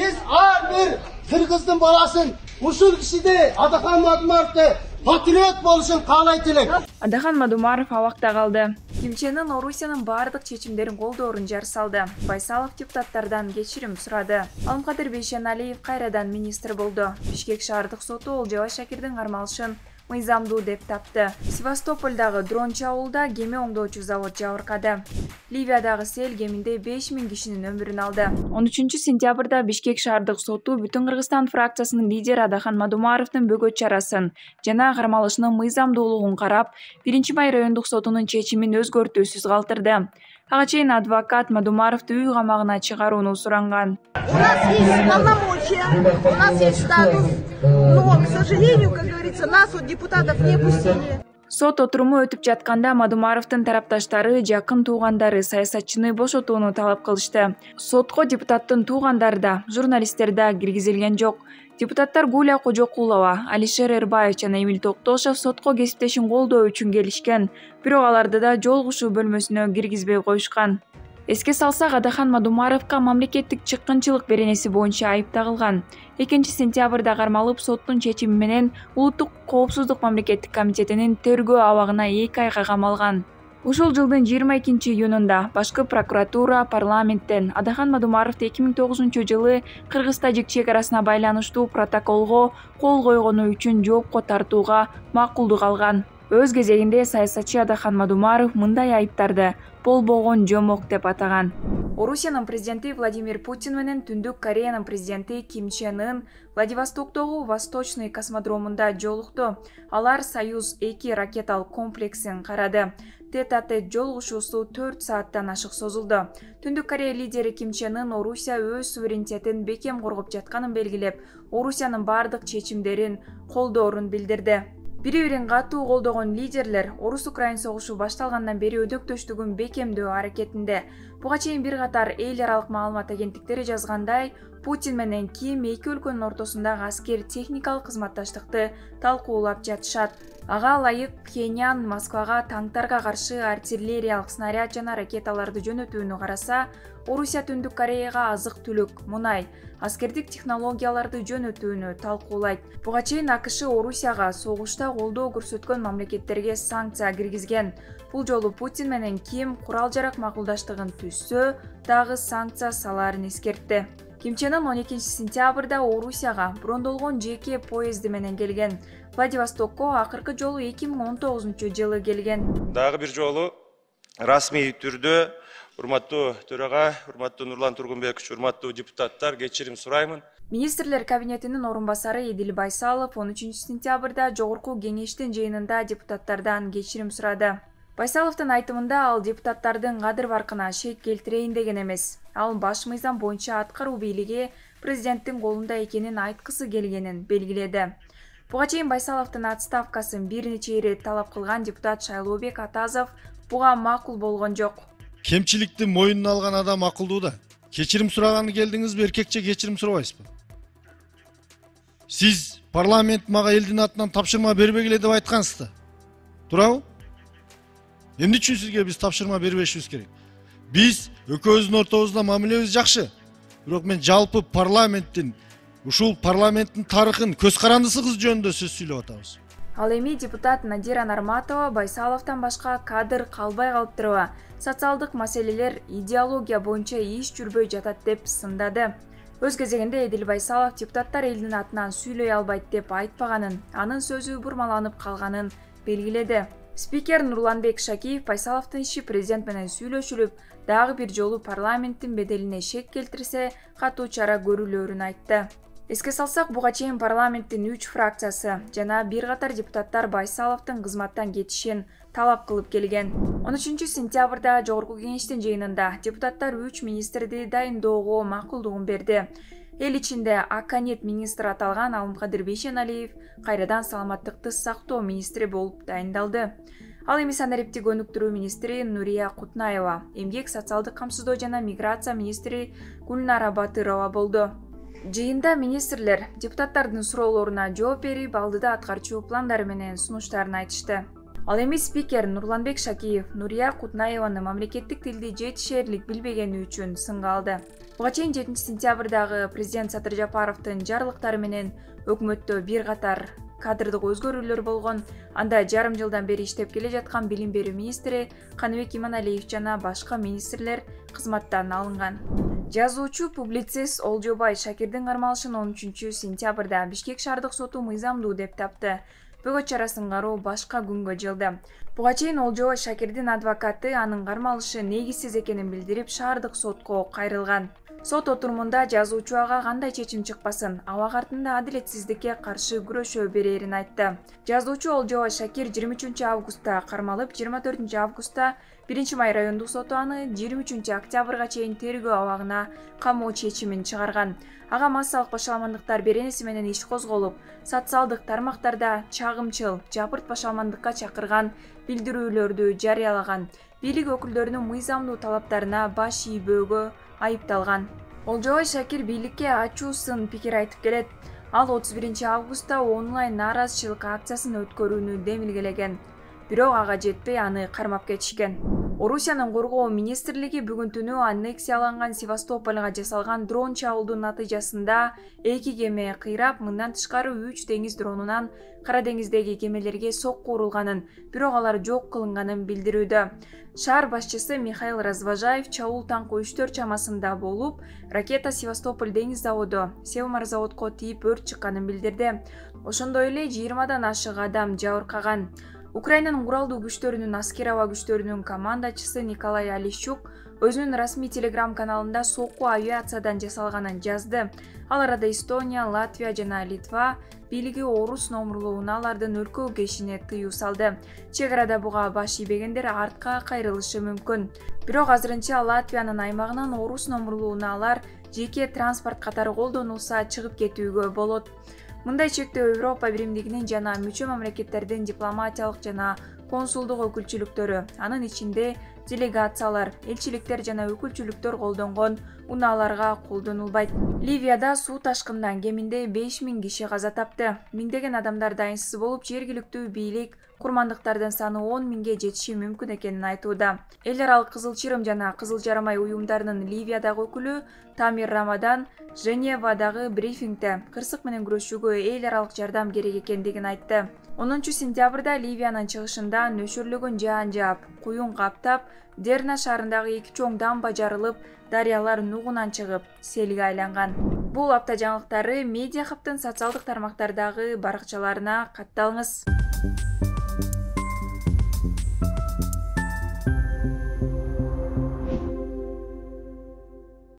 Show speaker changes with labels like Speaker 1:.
Speaker 1: Biz her bir Kırgızdın balasın, ушул кишиде Адахан Мадумаровду патриот болушун каалайт элек.
Speaker 2: Адахан Мадумаров абакта калды. Ким Чен Ын Орусиянын бардык чечимдерин колдоорун жар салды. Байсалов депутаттардан кечирим сурады. Алымкадыр Бейшеналиев кайрадан министр болду. Бишкек шаардык соту Олжабай Шакирдин кармалышын мыйзамдуу деп тапты. Севастополдагы Дрончу ауылда кеме оңдоочу завод жабыркады. Ливиядагы сел кеминде 5000 кишинин өмүрүн алды. 13 сентябрда Бишкек шаардык соту Бүтүн Кыргызстан фракциясынын лидери Адахан Мадумаровдун бөгөт чарасын жана кармалышынын мыйзамдуулугун карап, 1-Май райондук сотунун чечимин өзгөртүүсүз калтырды. Ага чейин адвокат Мадумаровду үй камагына чыгарууну суранган.
Speaker 3: У нас есть полномочия, у нас есть статус, но, к сожалению, как говорится, нас вот депутатов не пустили.
Speaker 2: Сот отуруму өтүп жатканда Мадумаровдун тарапташтары, жакын туугандары саясатчыны бошотууну талап кылышты. Сотко депутаттын туугандары да, журналисттер да киргизилген жок. Депутаттар Гуля Кожокулова, Алишер Эрбаев жана Эмил Токтошев сотко кесиптешин колдоо үчүн келишкен, бирок аларды да жолугушуу бөлмөсүнө киргизбей коюшкан. Эске салсак, Адахан Мадумаровго мамлекеттик чыккынчылык беренеси боюнча айып тагылган. 2 сентябрда кармалып, соттун чечими менен Улуттук коопсуздук мамлекеттик комитетинин тергөө абагына 2 айга камалган. Ушул жылдын 22 июнунда башкы прокуратура парламенттен Адахан Мадумаровду 2009 Кыргыз-Тажик чек-арасына байланыштуу протоколго кол койгону үчүн жоопко тартууга макулдук алган. Өз кезегинде саясатчы Адахан Мадумаров мындай айыптарды болбогон жомок деп атаган. Орусиянын президенти Владимир Путин менен Түндүк Кореянын президенти Ким Чен Ын Владивостоктогу Восточный космодромунда жолукту. Алар Союз-2 ракеталык комплексин карады. Тет-а-тет жолугушуусу 4 сааттан ашык созулду. Түндүк Корея лидери Ким Чен Ын Орусия өз суверенитетин бекем коргоп жатканын белгилеп, Орусиянын бардык чечимдерин колдоорун билдирди. Бири-бирин катуу колдогон лидерлер Орус-Украин согушу башталгандан бери өдөктөштүгүн бекемдөө аракетинде. Буга чейин бир катар эл аралык маалымат агенттиктери жазгандай, Путин менен Ким эки өлкөнүн ортосундагы аскер-техникалык кызматташтыкты талкуулап жатышат. Ага ылайык Пхеньян Москвага танктарга каршы артиллериялык снаряд жана ракеталарды жөнөтүүнү караса, Орусия Түндүк Кореяга азык-түлүк, мунай, аскердик технологияларды жөнөтүүнү талкуулайт. Буга чейин АКШ Орусияга согушта колдоо көрсөткөн мамлекеттерге санкция киргизген. Бул жолу Путин менен Ким курал-жарак макулдаштыгын түзсө, дагы санкция салаарын эскертти. Ким Чен Ын 12 сентябрда Орусияга брондолгон жеке поезди менен келген. Владивостокко акыркы жолу 2019 жылы келген.
Speaker 4: Дагы бир жолу расмий түрдө урматтуу төрага, урматтуу Нурлан Тургунбекович, урматтуу депутаттар, кечирим сураймын.
Speaker 2: Министрлер кабинетинин орун басары Эдил Байсалов 13 сентябрда жогорку кеңештин жыйынында депутаттардан кечирим сурады. Байсаловдун айтымында ал депутаттардын кадыр баркына шек келтирейин деген эмес. Ал баш мыйзам боюнча аткаруу бийлиги президенттин колунда экенин айткысы келгенин белгиледи. Буга чейин Байсаловдун отставкасын бир нече ирет талап кылган депутат Шайлообек Атазов буга макул болгон жок.
Speaker 5: Кемчиликти мойнуна алган адам акылдуу да. Кечирим сураганы келдиңизби, эркекче кечирим сурабайсызбы? Сиз парламент мага элдин атынан тапшырма бербегиле деп айткансыз да. Туурабы? Эмне үчүн сизге биз тапшырма бербешибиз керек? Биз экөөбүздүн ортобузда мамилебиз жакшы. Бирок мен жалпы парламенттин, ушул парламенттин тарыхын, көз карандысыгыз жөнүндө сөз сүйлөп атабыз.
Speaker 2: Ал эми депутат Надира Нарматова Байсаловдон башка кадыр калбай калыптырбы? Социалдык маселелер идеология боюнча иш жүрбөй жатат деп сындады. Өз кезегинде Эдил Байсалов депутаттар элдин атынан сүйлөй албайт деп айтпаганын, анын сөзү бурмаланып калганын белгиледи. Спикер Нурланбек Шакиев Байсаловдун иши президент менен сүйлөшүлүп, дагы бир жолу парламенттин беделине шек келтирсе, катуу чара көрүлөөрүн айтты. Эске салсак, буга чейин парламенттин 3 фракциясы жана бир катар депутаттар Байсаловдун кызматтан кетишин талап кылып келген. 13 сентябрда жогорку кеңештин жыйынында депутаттар 3 министрди дайындоого макулдугун берди. Эл ичинде Аканет министр аталган Алымкадыр Бейшеналиев кайрадан саламаттыкты сактоо министри болуп дайындалды. Ал эми санариптик өнүктүрүү министри Нурия Кутнаева, эмгек социалдык камсыздоо жана миграция министри Гүлнара Батырова болду. Жыйында министрлер депутаттардын суроолоруна жооп берип, алдыда аткарчу пландары менен сунуштарын айтышты. Ал эми спикер Нурланбек Шакиев Нурия Кутнаеваны мамлекеттик тилди жетишерлик билбегени үчүн сынга алды. Буга чейин 7 сентябрдагы президент Садыр Жапаровдун жарлыктары менен өкмөттө бир катар кадрдык өзгөрүүлөр болгон. Анда жарым жылдан бери иштеп келе жаткан билим берүү министри Каныбек Иманалиев жана башка министрлер кызматтан алынган. Жазуучу публицист Олжобай Шакирдин кармалышын 13 сентябрда Бишкек шаардык соту мыйзамдуу деп тапты. Бөгөт чарасын кароо башка күнгө жылды. Буга чейин Олжобай Шакирдин адвокаты анын кармалышы негизсиз экенин билдирип шаардык сотко кайрылган. Сот отурумунда жазуучу ага кандай чечим чыкпасын, абак артында адилетсиздикке каршы күрөшө берерин айтты. Жазуучу Олжобай Шакир 23 августта кармалып, 24 августта 1 май райондук соту аны 23 октябрга чейин тергөө абагына камоо чечимин чыгарган. Ага массалык башаламандыктар беренеси менен иш козголуп, социалдык тармактарда чагымчыл, жапырт башаламандыкка чакырган билдирүүлөрдү жарыялаган. Бийлик өкүлдөрүнүн мыйзамдуу талаптарына баш ийбөөгө айыпталган. Олжобай Шакир бийликке ачуу сын пикир айтып келет. Ал 31 августта онлайн нааразычылык акциясын өткөрүүнү демилгелеген. Бирок ага жетпей аны кармап кетишкен. Орусиянын коргоо министрлиги бүгүн түнү аннексияланган Севастопольга жасалган дрон чабуулдун натыйжасында 2 кеме кыйрап, мындан тышкары 3 деңиз дронунан Кара деңиздеги кемелерге сокку урулганын, бирок алар жок кылынганын билдирүүдө. Шаар башчысы Михаил Развожаев чабуул таңкы 3-4 чамасында болуп, ракета Севастополь деңиз заводу Севморзаводко тийип өрт чыкканын билдирди. Ошондой эле 20-дан ашык адам жабыркаган. Украинанын куралдуу күчтөрүнүн аскер аба күчтөрүнүн командачысы Николай Алищук өзүнүн расмий телеграм каналында сокку авиациядан жасалганын жазды. Ал арада Эстония, Латвия жана Литва бийлиги орус номурлуу унаалардын өлкөгө киришине тыюу салды. Чек арада буга баш ийбегендер артка кайрылышы мүмкүн. Бирок азырынча Латвиянын аймагынан орус номурлуу унаалар жеке транспорт катары колдонулса чыгып кетүүгө болот. Мындай чектөө Европа биримдигинин жана мүчө мамлекеттердин дипломатиялык жана консулдук өкүлчүлүктөрү, анын ичинде делегациялар, элчиликтер жана өкүлчүлүктөр колдонгон унааларга колдонулбайт. Ливияда суу ташкынынан кеминде 5000 киши каза тапты. Миңдеген адамдар дайынсыз болуп, жергиликтүү бийлик курмандыктардын саны 10 миңге жетиши мүмкүн экенин айтууда. Эл аралык Кызыл Чырым жана Кызыл Жарымай уюмдарынын Ливиядагы өкүлү Тамир Рамадан Женевадагы брифингде кырсык менен күрөшүүгө эл аралык жардам керек экендигин айтты. 10 сентябрда Ливиянын чыгышында нөшөрлөгөн жаан жаап, куюн каптап, Дерна шаарындагы 2 чоң дамба жарылып, дарыялар нугунан чыгып, селге айланган. Бул апта жаңылыктары Медиа Хабтын социалдык тармактардагы баракчаларына катталыңыз.